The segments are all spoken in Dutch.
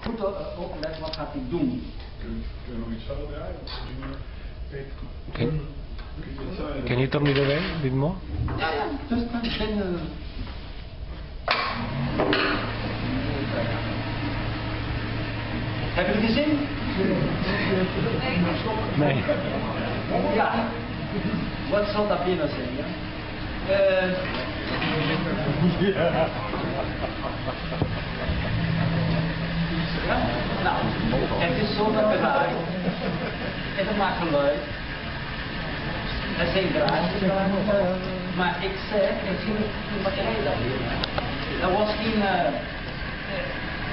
goed opletten wat gaat hij doen. Kun je nog iets verder draaien? Can you tell me the way a bit more? Ja, just then. Hebben jullie gezien? Nee. Ja. Wat zal dat binnen zijn? Ja? Ja? Nou, het is zo dat draait. En dat maakt geluid. Er zijn draadjes aan. Maar ik zeg, ik zie niet wat jij dat hier. Dat was geen...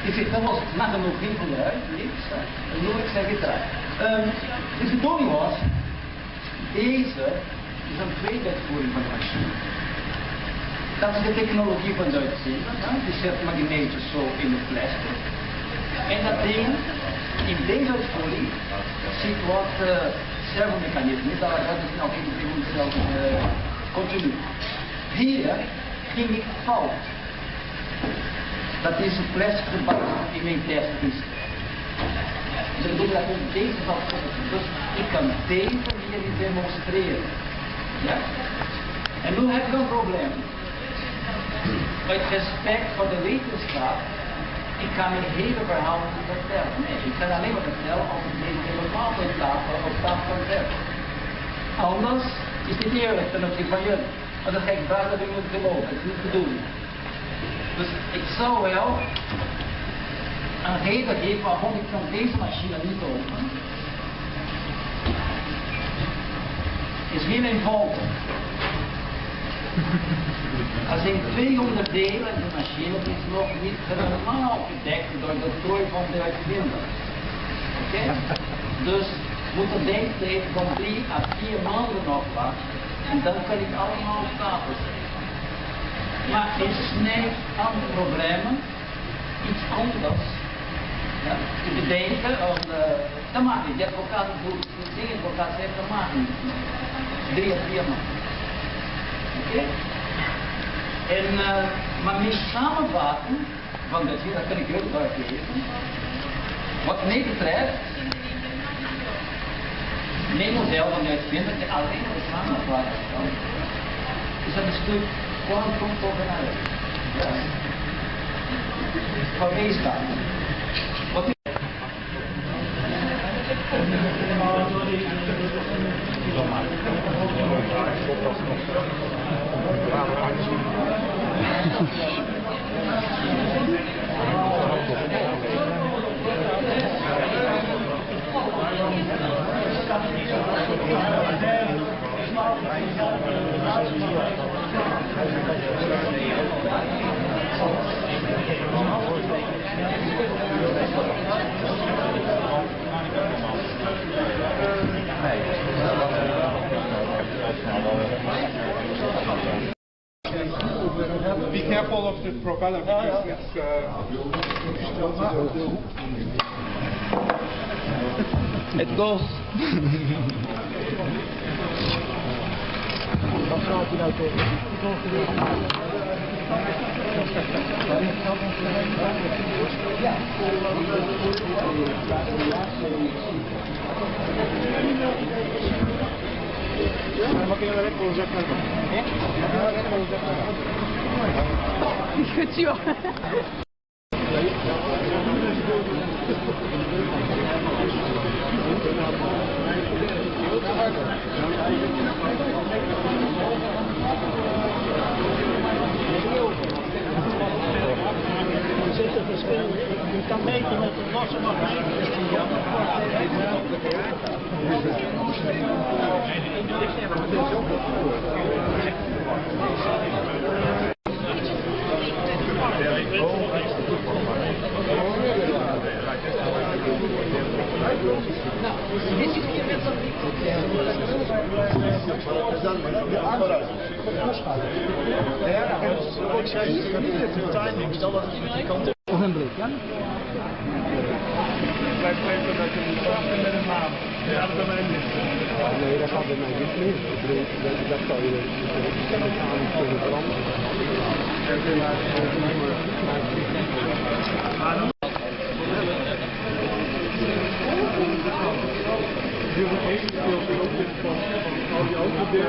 ik zeg, dat was nagenoeg geen geluid, niks. En nu ik zeg het eruit. Dus de bedoeling was, deze is een tweedeksvoering van de machine. Dat is de technologie van de uitzender. Die zet magneetjes zo in de plastic. En dat ding, in deze uitvoering, zit wat servomechanisme. Dat is nog in hetzelfde continu. Hier ging ik fout. Dat is een plastic gebouw in mijn test is. Dus ik bedoel dat ik deze zal zetten. Dus ik kan deze hier niet demonstreren. Ja? En nu heb ik een probleem. Uit respect voor de wetenschap, ik kan mijn hele verhaal niet vertellen. Nee, ik kan alleen maar vertellen als ik deze helemaal op tafel kan zetten. Anders is dit eerlijk ten opzichte van jullie. Want dan ga ik buiten dat ik moet geloven. Dat is niet te doen. Dus ik zou wel een reden geven waarom ik van deze machine niet open. Is heel eenvoudig. Er zijn 200 delen in de machine, die is nog niet helemaal gedekt door de tooi van de uitvinder. Oké? Dus moet de denktijd van 3 à 4 maanden nog wachten en dan kan ik allemaal stapel zetten. Maar ik snijd andere problemen, iets anders. Ja, te bedenken, dat mag niet. De advocaat doet het ding, de advocaat zegt dat mag niet. 3 à 4 maanden. Oké? En, maar met samenvatten van dit hier, dat kan ik heel duidelijk lezen. Wat mij betreft, mijn model van de uitvinder, die alleen maar de samenvatting kan, is dat een stuk quantum combinatie. Ja. Wat mij staat. Wat is Be careful of the propeller because it's It goes. Je kan meten met een losse magneet. Of een breuk, ja? blijft even dat je moet wachten met een naam. Ja, dat kan mij niet. Nee, dat gaat bij mij niet meer. Dat zou je mechanisch kunnen veranderen. Is de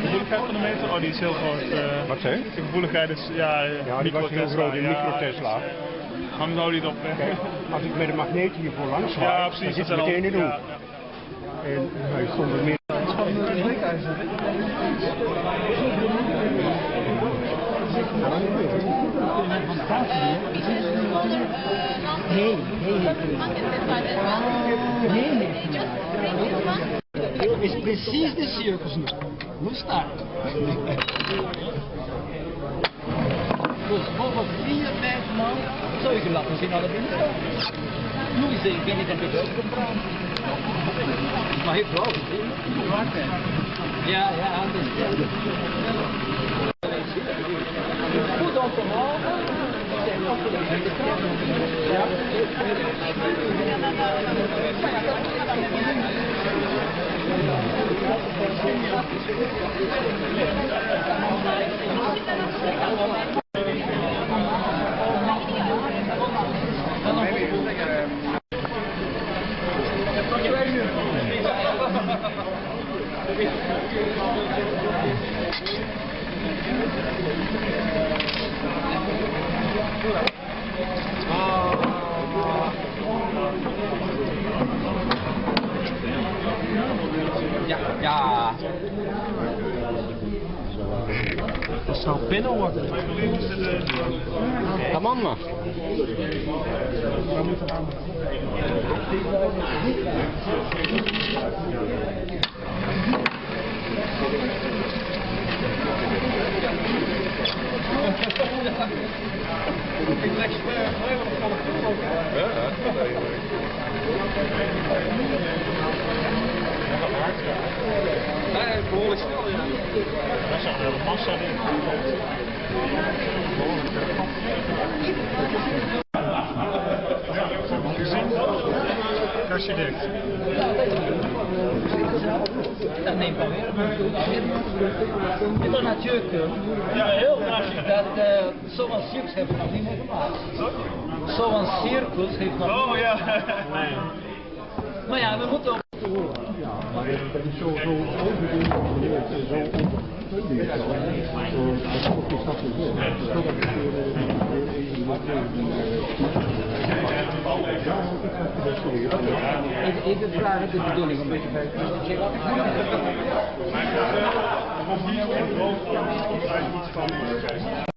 gevoeligheid van de meter? Oh, die is heel groot. Wat zei je? De gevoeligheid is, ja, Ja, die was heel groot in microtesla. Hang nou niet op. Kijk, als ik met een magneet hiervoor langs ga, Ja, dan precies. zit het meteen in de hoek. En hij stond er meer. Het is precies de cirkels nu. Hoe staat het? Dus over 4, 5 man zou je laten zien naar de binnen. Nu is ik ben niet aan de deur gepraat. Maar heeft wel gezien. Ja, anders. Goed om te houden. Ja. Ja. Dat zou pinnen worden. Dat man maar. Nee, behoorlijk snel, ja. Dat is een hele massa in. Kastje dicht. Dat neemt wel weer. Het is natuurlijk Ja, heel graag. dat zo'n circus heeft nog niet meer gemaakt. Zo'n circus heeft nog niet. Oh ja. Nee. Maar ja, we moeten ook. Maar dat is zo overdoen, zo Even vragen de bedoeling een beetje bij Maar